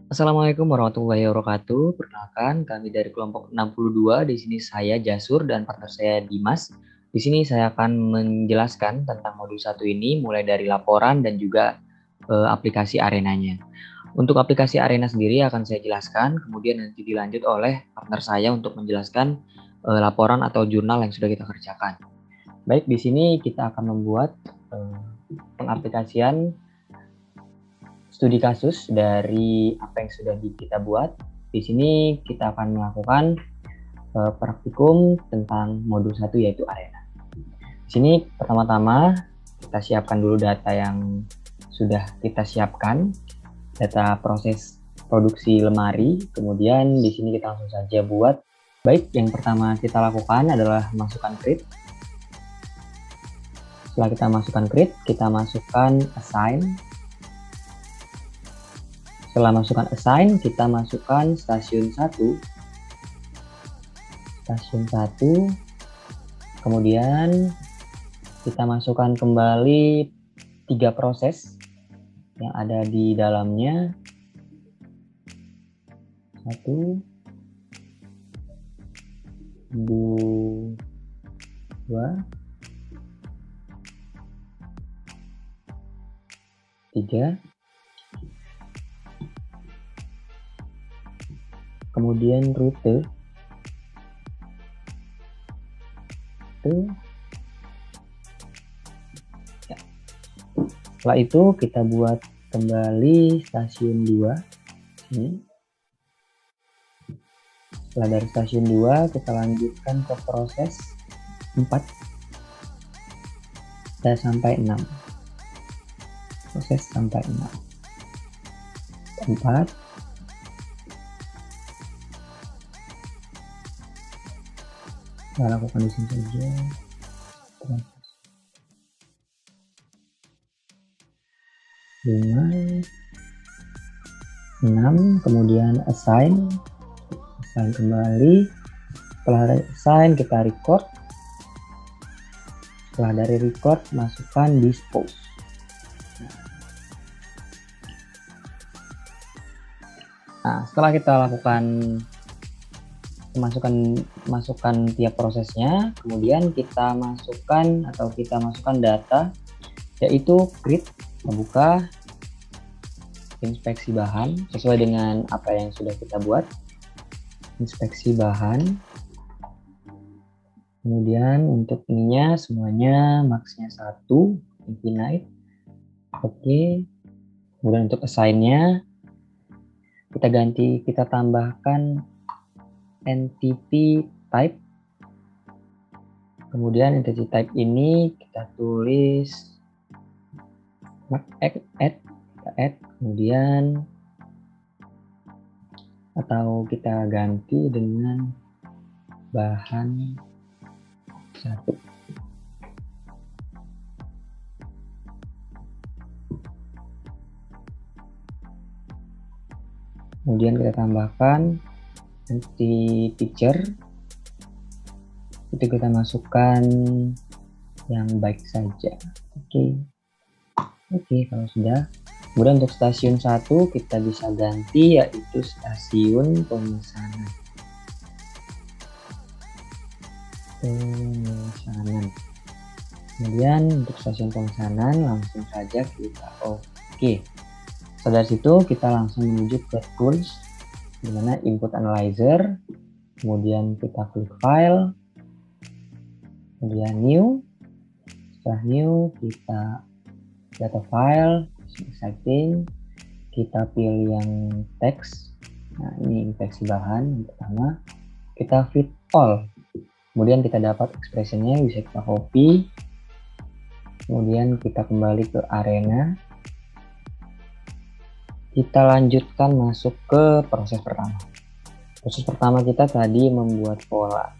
Assalamualaikum warahmatullahi wabarakatuh. Perkenalkan, kami dari kelompok 62. Di sini saya Jasur dan partner saya Dimas. Di sini saya akan menjelaskan tentang modul 1 ini mulai dari laporan dan juga aplikasi arenanya. Untuk aplikasi arena sendiri akan saya jelaskan, kemudian nanti dilanjut oleh partner saya untuk menjelaskan laporan atau jurnal yang sudah kita kerjakan. Baik, di sini kita akan membuat pengaplikasian studi kasus dari apa yang sudah kita buat. Di sini kita akan melakukan praktikum tentang modul 1 yaitu arena. Di sini pertama-tama kita siapkan dulu data yang sudah kita siapkan, data proses produksi lemari. Kemudian di sini kita langsung saja buat. Baik, yang pertama kita lakukan adalah masukkan create. Setelah kita masukkan create, kita masukkan assign. Setelah masukkan assign, kita masukkan stasiun 1. Stasiun 1. Kemudian kita masukkan kembali 3 proses yang ada di dalamnya. 1, 2, 3. Kemudian rute. Ya. Setelah itu kita buat kembali stasiun 2. Ini. Setelah dari stasiun 2 kita lanjutkan ke proses 4 dan sampai 6. Proses sampai 6. 4. Kita lakukan di sini saja. 5, 6, kemudian assign kembali. Setelah assign kita record. Setelah dari record masukkan dispose. Nah, setelah kita lakukan masukkan tiap prosesnya, kemudian kita masukkan data yaitu create, membuka, inspeksi bahan sesuai dengan apa yang sudah kita buat. Inspeksi bahan. Kemudian untuk ininya semuanya max-nya 1, infinite. Oke. Kemudian untuk assign-nya kita tambahkan entity type. Kemudian entity type ini kita tulis add, kemudian atau kita ganti dengan bahan 1. Kemudian kita tambahkan entity picture. Itu kita masukkan yang baik saja. Oke, kalau sudah. Kemudian untuk stasiun 1 kita bisa ganti yaitu stasiun pemesanan. Kemudian untuk stasiun pemesanan langsung saja kita oke. Setelah situ kita langsung menuju ke tools, dimana input analyzer, kemudian kita klik file, kemudian new. Setelah new kita data file, exciting, kita pilih yang teks. Nah, ini inspeksi bahan yang pertama, kita fit all. Kemudian kita dapat expressionnya, bisa kita copy. Kemudian kita kembali ke arena. Kita lanjutkan masuk ke proses pertama. Proses pertama kita tadi membuat pola.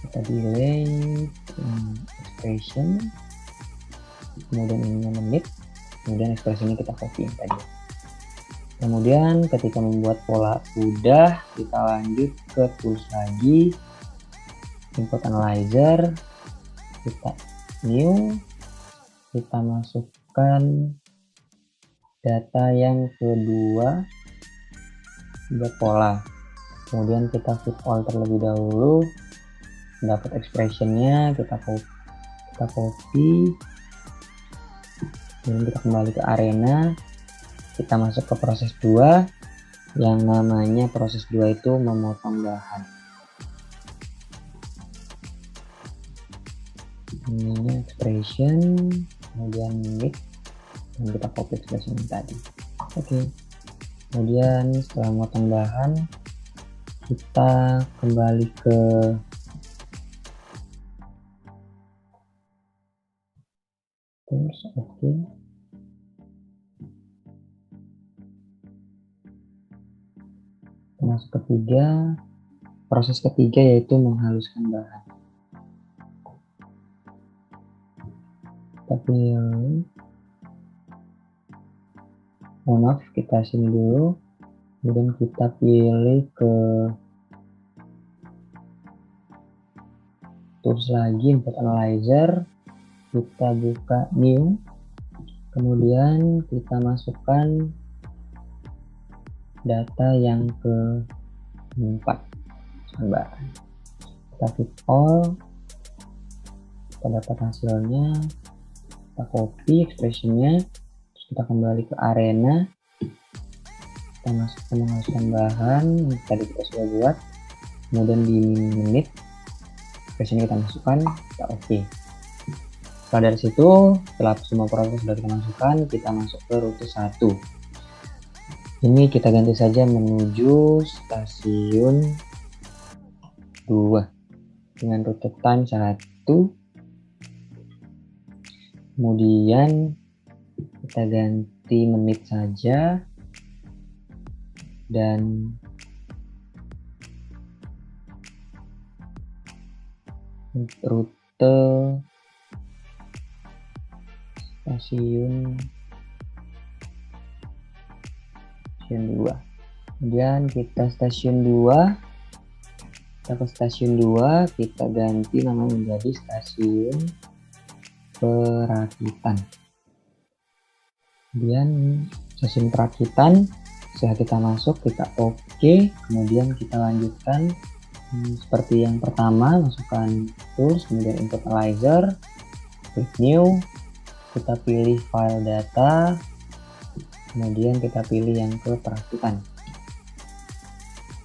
Kita delay expression. Kemudian ini menit. Kemudian expressionnya kita copy tadi. Kemudian ketika membuat pola sudah, kita lanjut ke tools lagi. Input analyzer. Kita new, kita masukkan data yang kedua buat pola. Kemudian kita fit all terlebih dahulu, dapat expressionnya, kita copy, kemudian kita kembali ke arena, kita masuk ke proses 2, yang namanya proses 2 itu memotong bahan. Ini expression, kemudian mix, dan kita copy expression tadi. Oke. Kemudian setelah memotong bahan, kita kembali ke tools. Oke. Masuk ketiga, proses ketiga yaitu menghaluskan bahan. Kita pilih, maaf, kita sini dulu, kemudian kita pilih ke tools lagi, input analyzer, kita buka new, kemudian kita masukkan data yang keempat, bahan. Kita fit all, kita dapat hasilnya, kita copy expressionnya, terus kita kembali ke arena, kita masukkan menghaluskan bahan yang tadi kita sudah buat, kemudian di menit expression kita masukkan, kita oke. Setelah dari situ, setelah semua proses sudah kita masukkan, kita masuk ke rute 1. Ini kita ganti saja menuju stasiun 2 dengan rute time 1. Kemudian kita ganti menit saja, dan rute stasiun 2. Kemudian kita stasiun 2, kita ke stasiun 2, kita ganti nama menjadi stasiun perakitan. Kemudian stasiun perakitan, setelah kita masuk, kita oke, kemudian kita lanjutkan seperti yang pertama, masukkan tools, kemudian input analyzer, klik new, kita pilih file data, kemudian kita pilih yang ke perakitan.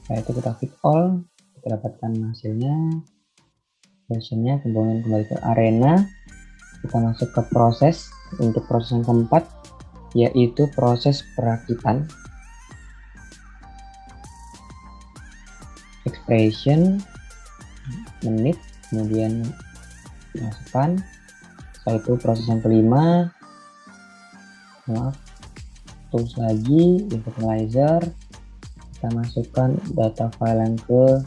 Setelah itu kita fit all, kita dapatkan hasilnya, versionnya, kemudian kembali ke arena, kita masuk ke proses, untuk proses yang keempat, yaitu proses perakitan. Expression, menit, kemudian masukkan. Setelah itu proses yang kelima, maaf, tools lagi, input analyzer, kita masukkan data file yang ke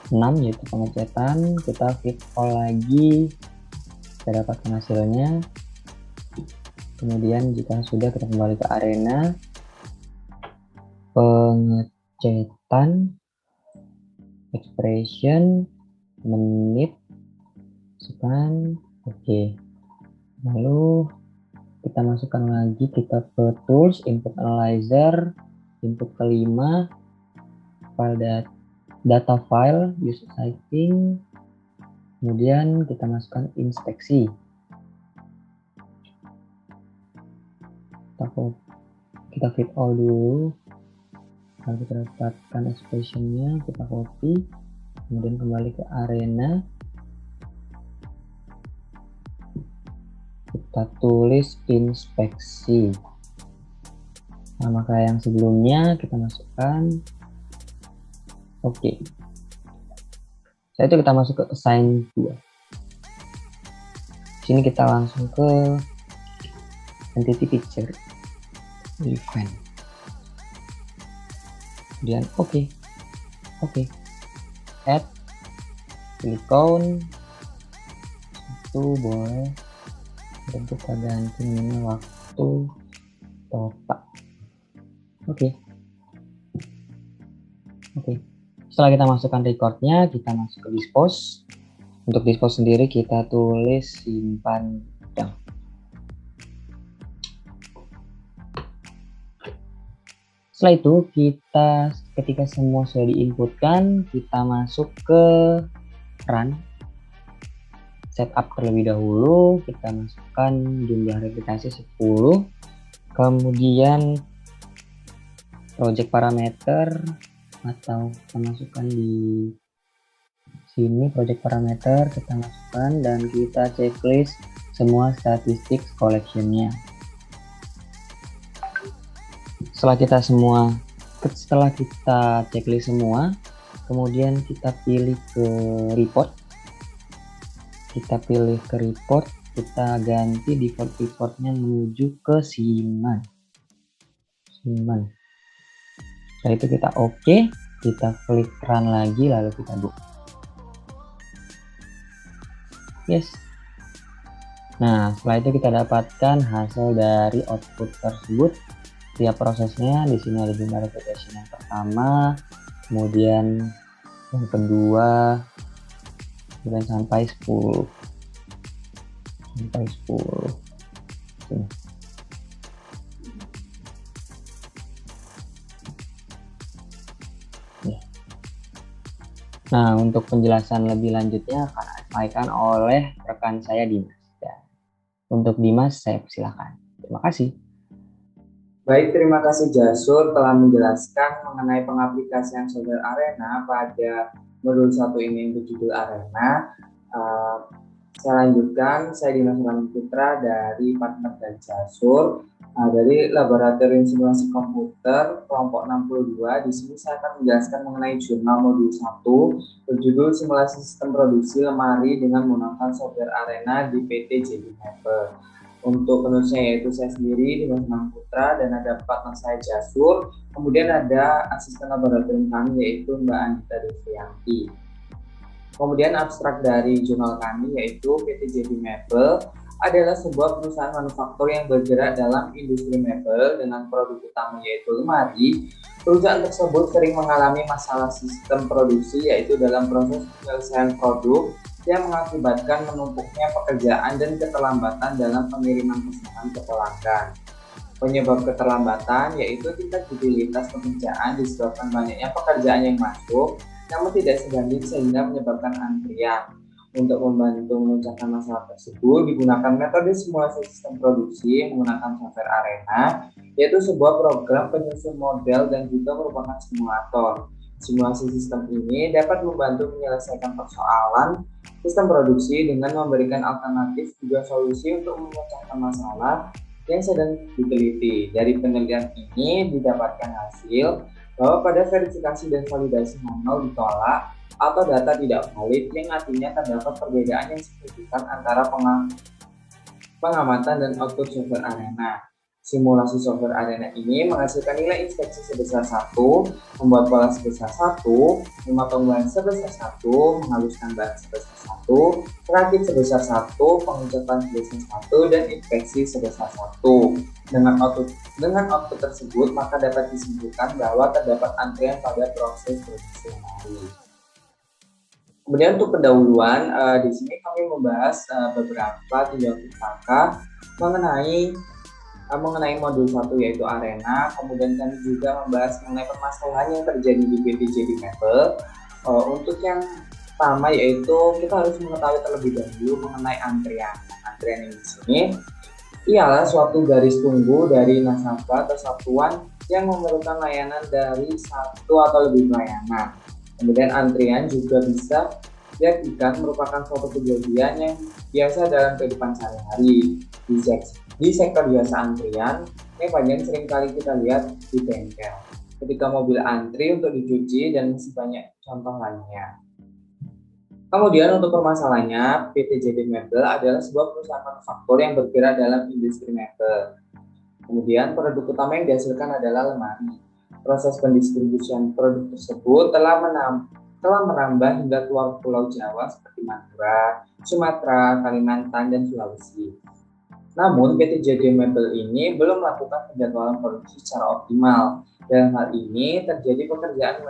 6 yaitu pengecetan, kita fit all lagi, kita dapatkan hasilnya. Kemudian jika sudah, kita kembali ke arena, pengecetan, expression, menit, masukkan, oke. Lalu kita masukkan lagi, kita ke tools, input analyzer, input kelima, file data file, user citing, kemudian kita masukkan inspeksi. Kita fit all dulu, lalu kita dapatkan expressionnya, kita copy, kemudian kembali ke arena, kita tulis inspeksi. Sama kayak yang sebelumnya, kita masukkan oke. Setelah itu kita masuk ke assign 2. Sini kita langsung ke entity picture, event, kemudian oke, add, pilih count, itu boleh, dan kita ganti ini waktu total. Oke. Setelah kita masukkan recordnya, kita masuk ke dispose. Untuk dispose sendiri kita tulis simpan ulang. Setelah itu ketika semua sudah diinputkan, kita masuk ke run, setup terlebih dahulu, kita masukkan jumlah replikasi 10, kemudian project parameter, atau kita masukkan di sini project parameter, kita masukkan dan kita checklist semua statistik collection-nya. Setelah kita checklist semua, kemudian kita pilih ke report. Kita ganti default reportnya menuju ke Siman. Setelah itu kita oke, kita klik run lagi, lalu kita go. Yes. Nah, setelah itu kita dapatkan hasil dari output tersebut. Tiap prosesnya di sini ada jumlah repetition yang pertama, kemudian yang kedua, kemudian sampai 10. Sini. Nah, untuk penjelasan lebih lanjutnya akan disampaikan oleh rekan saya Dimas. Untuk Dimas, saya persilakan. Terima kasih. Baik, terima kasih Jasur telah menjelaskan mengenai pengaplikasian software Arena pada modul 1 ini untuk judul Arena. Saya lanjutkan, saya Dimas Putra dari partner dan Jasur dari Laboratorium Simulasi Komputer kelompok 62. Di sini saya akan menjelaskan mengenai jurnal modul 1 berjudul Simulasi Sistem Produksi Lemari dengan menggunakan software Arena di PT JD Maple. Untuk penulisnya yaitu saya sendiri, Dimas Putra, dan ada partner saya Jasur. Kemudian ada asisten laboratorium kami yaitu Mbak Anita Devrianti. Kemudian abstrak dari jurnal kami yaitu PT JD Maple adalah sebuah perusahaan manufaktur yang bergerak dalam industri mebel dengan produk utama yaitu lemari. Perusahaan tersebut sering mengalami masalah sistem produksi yaitu dalam proses penyelesaian produk yang mengakibatkan menumpuknya pekerjaan dan keterlambatan dalam pengiriman pesanan ke pelanggan. Penyebab keterlambatan yaitu tingkat utilitas pekerjaan disebabkan banyaknya pekerjaan yang masuk namun tidak sebanding sehingga menyebabkan antrian. Untuk membantu memecahkan masalah tersebut digunakan metode simulasi sistem produksi menggunakan software Arena, yaitu sebuah program penyusun model dan juga merupakan simulator. Simulasi sistem ini dapat membantu menyelesaikan persoalan sistem produksi dengan memberikan alternatif juga solusi untuk memecahkan masalah yang sedang diteliti. Dari penelitian ini didapatkan hasil bahwa pada verifikasi dan validasi manual ditolak atau data tidak valid yang artinya terdapat perbedaan yang signifikan antara pengamatan dan output software Arena. Simulasi software Arena ini menghasilkan nilai inspeksi sebesar 1, membuat pola sebesar 1, memotong bahan sebesar 1, menghaluskan bahan sebesar 1, merakit sebesar 1, pengecekan sebesar 1, dan inspeksi sebesar 1. Dengan output tersebut, maka dapat disimpulkan bahwa terdapat antrian pada proses produksi lemari. Kemudian untuk pendahuluan, di sini kami membahas beberapa tinjauan pustaka mengenai modul 1 yaitu Arena. Kemudian kami juga membahas mengenai permasalahan yang terjadi di PT JD Maple. Untuk yang pertama yaitu kita harus mengetahui terlebih dahulu mengenai antrian. Antrian di sini ialah suatu garis tunggu dari nasabah atau satuan yang memerlukan layanan dari satu atau lebih layanan. Kemudian antrian juga bisa diartikan merupakan suatu kejadian yang biasa dalam kehidupan sehari-hari. Di sektor jasa antrian, yang paling sering kali kita lihat di bengkel. Ketika mobil antri untuk dicuci dan masih banyak contoh lainnya. Kemudian untuk permasalahannya, PT JD Maple adalah sebuah perusahaan manufaktur yang bergerak dalam industri mebel. Kemudian produk utama yang dihasilkan adalah lemari. Proses pendistribusian produk tersebut telah merambah hingga keluar Pulau Jawa seperti Madura, Sumatera, Kalimantan, dan Sulawesi. Namun PT JD Maple ini belum melakukan penjadwalan produksi secara optimal. Dalam hal ini terjadi pekerjaan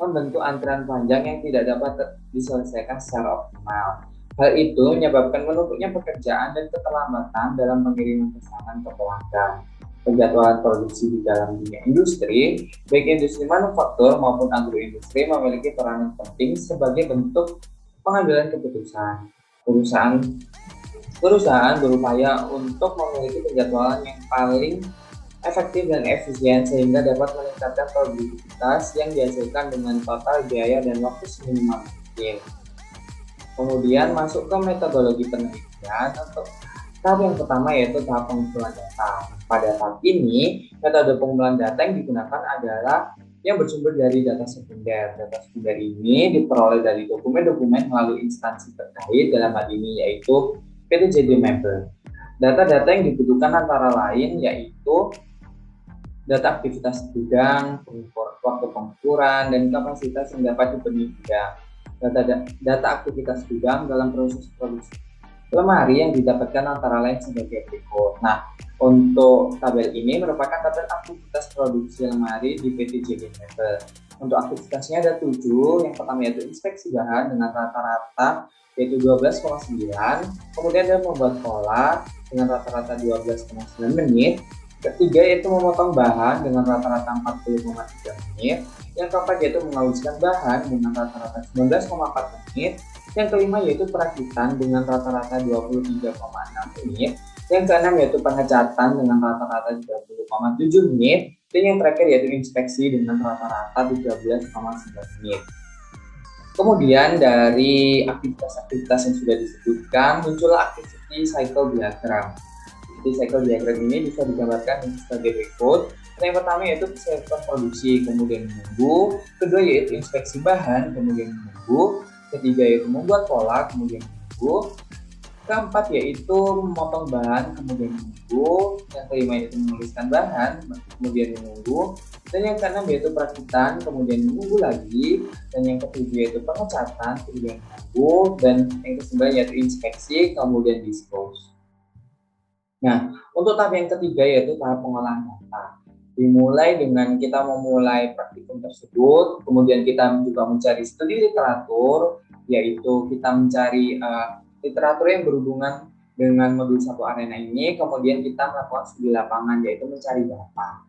membentuk antrian panjang yang tidak dapat diselesaikan secara optimal. Hal itu menyebabkan menumpuknya pekerjaan dan keterlambatan dalam pengiriman pesanan ke pelanggan. penjadwalan produksi di dalam dunia industri, baik industri manufaktur maupun agroindustri memiliki peranan penting sebagai bentuk pengambilan keputusan. Perusahaan berupaya untuk memiliki penjadwalan yang paling efektif dan efisien sehingga dapat meningkatkan produktivitas yang dihasilkan dengan total biaya dan waktu seminimal mungkin. Kemudian masuk ke metodologi penelitian. Untuk tahap yang pertama yaitu tahap pengumpulan data. Pada tahap ini, metode pengumpulan data yang digunakan adalah yang bersumber dari data sekunder. Data sekunder ini diperoleh dari dokumen-dokumen melalui instansi terkait, dalam hal ini yaitu PTJD Mapper. Data-data yang dibutuhkan antara lain yaitu data aktivitas gudang, waktu pengukuran, dan kapasitas yang dapat dipenuhi gudang. Data aktivitas gudang dalam proses produksi lemari yang didapatkan antara lain sebagai berikut. Nah, untuk tabel ini merupakan tabel aktivitas produksi lemari di PT JD Mebel. Untuk aktivitasnya ada 7. Yang pertama yaitu inspeksi bahan dengan rata-rata yaitu 12,9. Kemudian ada membuat pola dengan rata-rata 12,9 menit. Ketiga yaitu memotong bahan dengan rata-rata 40,3 menit. Yang keempat yaitu menghaluskan bahan dengan rata-rata 19,4 menit. Yang kelima yaitu perakitan dengan rata-rata 23,6 menit. Yang keenam yaitu pengecatan dengan rata-rata 30,7 menit. Dan yang terakhir yaitu inspeksi dengan rata-rata 13,9 menit. Kemudian dari aktivitas-aktivitas yang sudah disebutkan, muncullah activity cycle diagram. Activity cycle diagram ini bisa digambarkan sebagai berikut. Yang pertama yaitu persiapan produksi, kemudian menunggu. Kedua yaitu inspeksi bahan, kemudian menunggu. Ketiga yaitu membuat pola, kemudian menunggu. Keempat yaitu memotong bahan, kemudian menunggu. Yang kelima yaitu menuliskan bahan, kemudian menunggu. Dan yang keenam yaitu perakitan, kemudian menunggu lagi. Dan yang ketujuh yaitu pengecatan, kemudian menunggu. Dan yang kesembilan yaitu inspeksi, kemudian dispose. Nah, untuk tahap yang ketiga yaitu tahap pengolahan data. Dimulai dengan kita memulai praktikum tersebut, kemudian kita juga mencari studi literatur, yaitu kita mencari literatur yang berhubungan dengan modul 1 arena ini, kemudian kita melakukan studi lapangan, yaitu mencari data.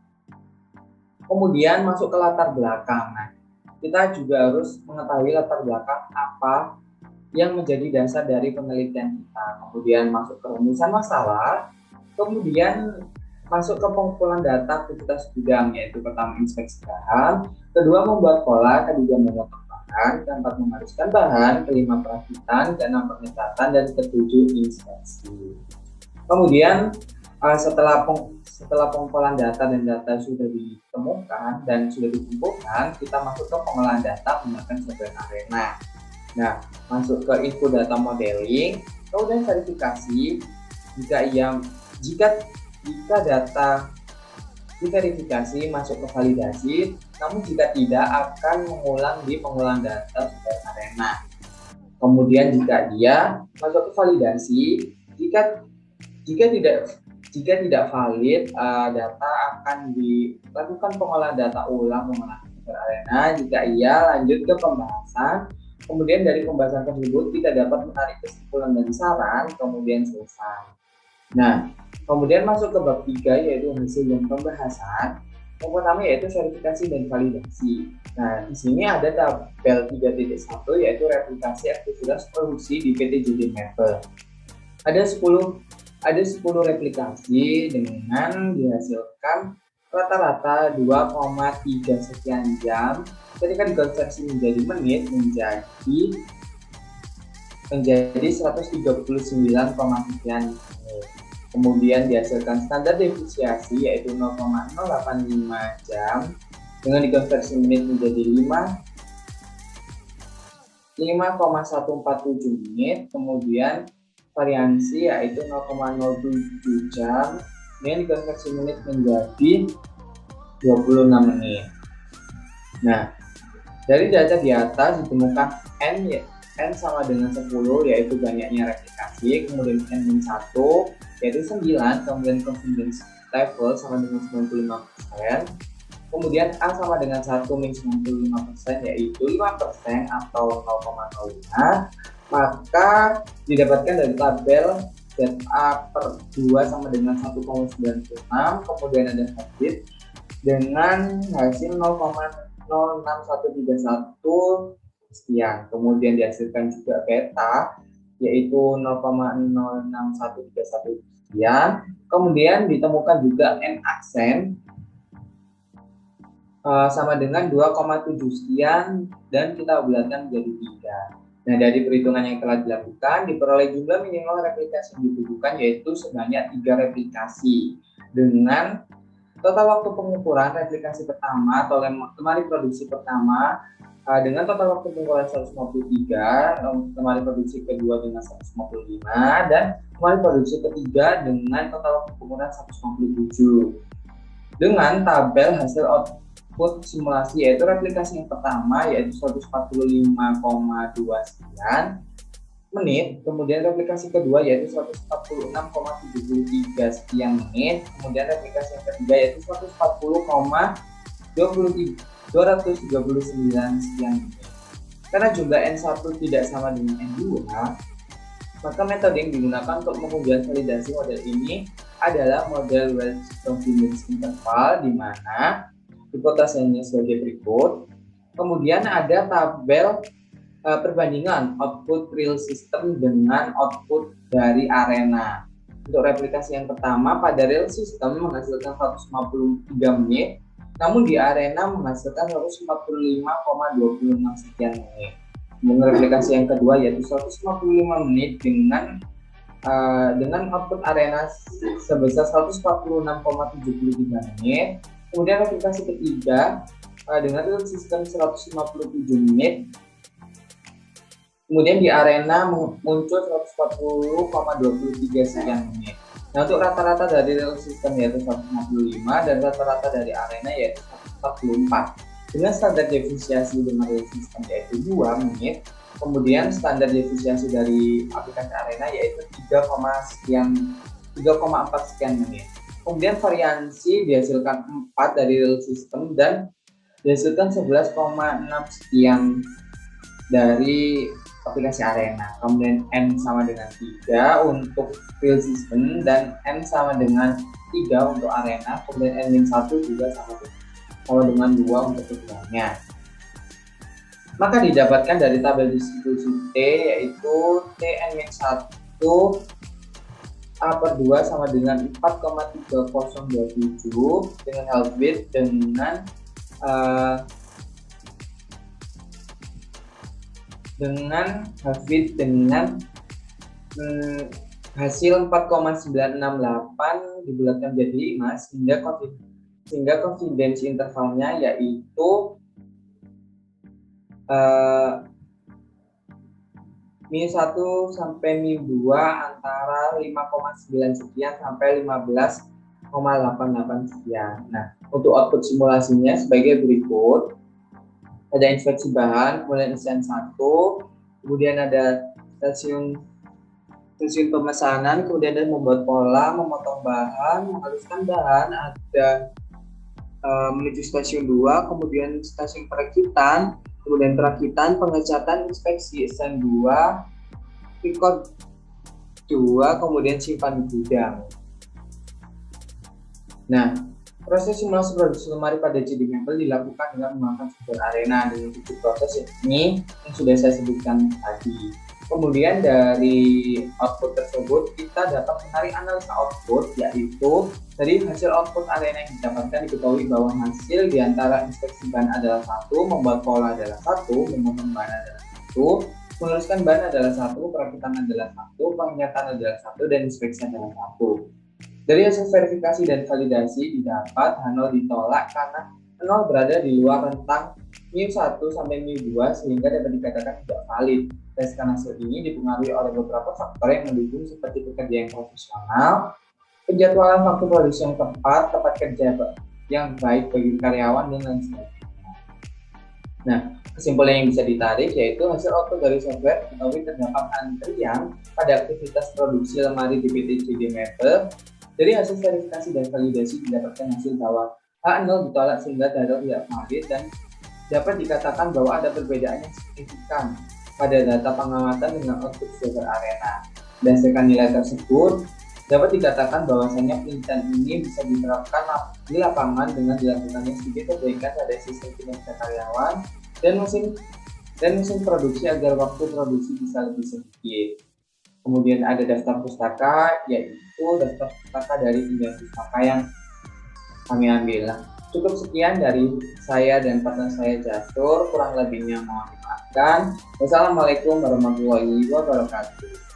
Kemudian masuk ke latar belakang. Nah, kita juga harus mengetahui latar belakang apa yang menjadi dasar dari penelitian kita. Kemudian masuk ke rumusan masalah, kemudian masuk ke pengumpulan data aktivitas gudang, yaitu pertama inspeksi bahan, kedua membuat pola, ketiga memotong bahan, keempat mengharuskan bahan, kelima perakitan, keenam pengecatan, dan ketujuh inspeksi. Kemudian setelah pengumpulan data dan data sudah ditemukan dan sudah dikumpulkan, kita masuk ke pengolahan data menggunakan software Arena. Nah, masuk ke info data modeling, kemudian verifikasi. Jika data diverifikasi masuk ke validasi, namun jika tidak akan mengulang di pengolahan data software Arena. Kemudian jika dia masuk ke validasi, jika tidak valid, data akan dilakukan pengolahan data ulang menggunakan software Arena. Jika iya, lanjut ke pembahasan. Kemudian dari pembahasan tersebut kita dapat menarik kesimpulan dan saran, kemudian selesai. Nah, kemudian masuk ke bab 3 yaitu hasil dan pembahasan. Yang pertama yaitu verifikasi dan validasi. Nah, di sini ada tabel 3.1 yaitu replikasi aktivitas produksi di PT JD Mebel. Ada 10 replikasi dengan dihasilkan rata-rata 2,3 sekian jam. Ketika dikonversi menjadi menit menjadi 139,sekian menit. Kemudian dihasilkan standar defisiasi yaitu 0,085 jam dengan dikonversi menit menjadi 5,147 menit. Kemudian variansi yaitu 0,07 jam dengan dikonversi menit menjadi 26 menit. Nah, dari data di atas ditemukan N sama dengan 10 yaitu banyaknya replikasi, kemudian N-1 yaitu 9, kemudian confidence level sama dengan 95%, kemudian A sama dengan 1 min 95% yaitu 5% atau 0,05, maka didapatkan dari tabel ZA/2 sama dengan 1,96, kemudian ada heartbeat dengan hasil 0,06131 sekian. Kemudian dihasilkan juga beta yaitu 0,06131 sekian. Kemudian ditemukan juga N aksen sama dengan 2,7 sekian dan kita bulatkan menjadi 3. Nah, dari perhitungan yang telah dilakukan diperoleh jumlah minimal replikasi yang dibutuhkan yaitu sebanyak 3 replikasi dengan total waktu pengukuran replikasi pertama atau lemari produksi pertama dengan total waktu pengukuran 153, lemari produksi kedua dengan 155, dan lemari produksi ketiga dengan total waktu pengukuran 157. Dengan tabel hasil output simulasi yaitu replikasi yang pertama yaitu 145,2 sekian menit, kemudian replikasi kedua yaitu 146,73 sekian menit, kemudian replikasi yang ketiga yaitu 140,239 sekian menit. Karena jumlah N1 tidak sama dengan N2, maka metode yang digunakan untuk pengujian validasi model ini adalah model Welch Confidence Interval, di mana hipotesisnya sebagai berikut. Kemudian ada tabel perbandingan output real system dengan output dari arena. Untuk replikasi yang pertama pada real system menghasilkan 153 menit, namun di arena menghasilkan 145,26 sekian menit. Kemudian replikasi yang kedua yaitu 155 menit dengan output arena sebesar 146,73 menit. Kemudian replikasi ketiga dengan real system 157 menit. Kemudian di arena muncul 140,23 sekian menit. Nah, untuk rata-rata dari real system yaitu 155 dan rata-rata dari arena yaitu 144. Dengan standar defisiasi dengan real system yaitu 2 menit, kemudian standar defisiasi dari aplikasi arena yaitu 3,4 sekian menit. Kemudian variansi dihasilkan 4 dari real system dan dihasilkan 11,6 sekian dari aplikasi arena. Kemudian N sama dengan 3 untuk real system dan N sama dengan 3 untuk arena. Kemudian N-1 juga sama dengan 2 untuk keduanya. Maka didapatkan dari tabel distribusi T yaitu Tn-1 A/2 sama dengan 4,3027 dengan heartbeat dengan heartbeat dengan hasil 4,968 dibulatkan menjadi 5 sehingga confidence intervalnya yaitu -1 sampai -2 antara 5,9 sekian sampai 15,88 sekian. Nah, untuk output simulasinya sebagai berikut. Ada inspeksi bahan, kemudian isian 1, kemudian ada stasiun pemesanan, kemudian ada membuat pola, memotong bahan, menghaluskan bahan, ada menuju stasiun 2, kemudian stasiun perakitan, kemudian perakitan, pengecatan, inspeksi isian 2, record 2, kemudian simpan di gudang. Nah, proses simulasi produksi lemari pada CD mebel dilakukan dengan menggunakan sumber arena dengan 7 proses ini yang sudah saya sebutkan tadi. Kemudian dari output tersebut kita dapat menarik analisa output, yaitu dari hasil output arena yang didapatkan diketahui bahwa hasil diantara inspeksi bahan adalah 1, membuat pola adalah 1, memotong bahan adalah 1, menuliskan bahan adalah 1, perakitan adalah 1, pengingatkan adalah 1, dan inspeksi adalah 1. Dari hasil verifikasi dan validasi didapat H0 ditolak karena 0 berada di luar rentang μ1 sampai μ2 sehingga dapat dikatakan tidak valid. Berdasarkan hasil ini dipengaruhi oleh beberapa faktor yang mendukung seperti pekerja yang profesional, penjadwalan waktu produksi yang tepat, tempat kerja yang baik bagi karyawan, dan lain sebagainya. Nah, kesimpulan yang bisa ditarik yaitu hasil output dari software diketahui terdapat antrian pada aktivitas produksi lemari di PT CD Mebel. Dari hasil verifikasi dan validasi didapatkan hasil bahwa H0 ditolak sehingga data tidak valid dan dapat dikatakan bahwa ada perbedaan yang signifikan pada data pengamatan dengan output server arena. Berdasarkan nilai tersebut, dapat dikatakan bahwasanya penelitian ini bisa diterapkan di lapangan dengan dilakukannya studi perbaikan pada sistem kinerja karyawan dan mesin produksi agar waktu produksi bisa lebih sedikit. Kemudian ada daftar pustaka, yaitu daftar pustaka dari 9 pustaka yang kami ambil. Nah, cukup sekian dari saya dan partner saya Jasur, kurang lebihnya mohon dimaafkan. Wassalamualaikum warahmatullahi wabarakatuh.